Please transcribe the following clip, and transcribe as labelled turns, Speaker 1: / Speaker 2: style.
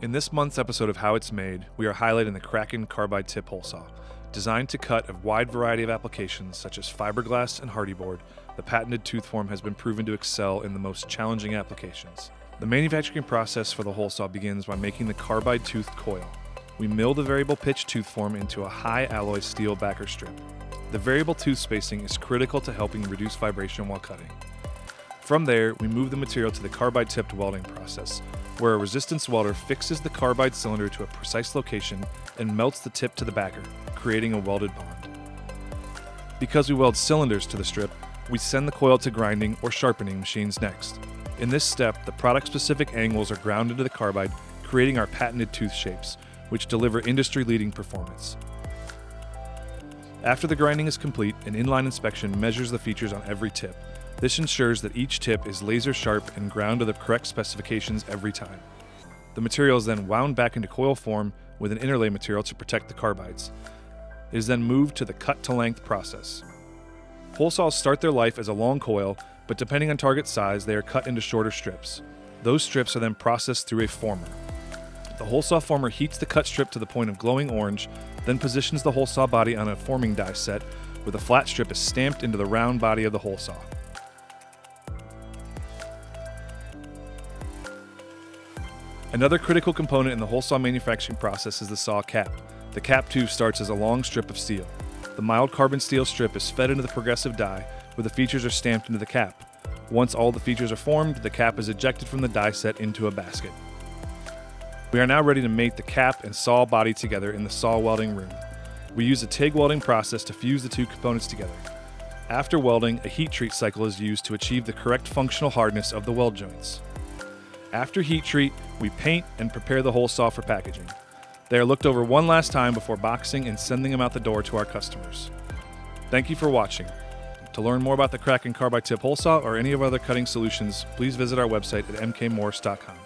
Speaker 1: In this month's episode of How It's Made, we are highlighting the Kraken carbide tip hole saw. Designed to cut a wide variety of applications such as fiberglass and hardyboard, the patented tooth form has been proven to excel in the most challenging applications. The manufacturing process for the hole saw begins by making the carbide toothed coil. We mill the variable pitch tooth form into a high alloy steel backer strip. The variable tooth spacing is critical to helping reduce vibration while cutting. From there, we move the material to the carbide tipped welding process, where a resistance welder fixes the carbide cylinder to a precise location and melts the tip to the backer, creating a welded bond. Because we weld cylinders to the strip, we send the coil to grinding or sharpening machines next. In this step, the product-specific angles are ground into the carbide, creating our patented tooth shapes, which deliver industry-leading performance. After the grinding is complete, an inline inspection measures the features on every tip. This ensures that each tip is laser sharp and ground to the correct specifications every time. The material is then wound back into coil form with an interlay material to protect the carbides. It is then moved to the cut-to-length process. Hole saws start their life as a long coil, but depending on target size, they are cut into shorter strips. Those strips are then processed through a former. The hole saw former heats the cut strip to the point of glowing orange, then positions the hole saw body on a forming die set, where the flat strip is stamped into the round body of the hole saw. Another critical component in the hole saw manufacturing process is the saw cap. The cap tube starts as a long strip of steel. The mild carbon steel strip is fed into the progressive die, where the features are stamped into the cap. Once all the features are formed, the cap is ejected from the die set into a basket. We are now ready to mate the cap and saw body together in the saw welding room. We use a TIG welding process to fuse the two components together. After welding, a heat treat cycle is used to achieve the correct functional hardness of the weld joints. After heat treat, we paint and prepare the hole saw for packaging. They are looked over one last time before boxing and sending them out the door to our customers. Thank you for watching. To learn more about the Kraken carbide tip hole saw or any of our other cutting solutions, please visit our website at mkmorse.com.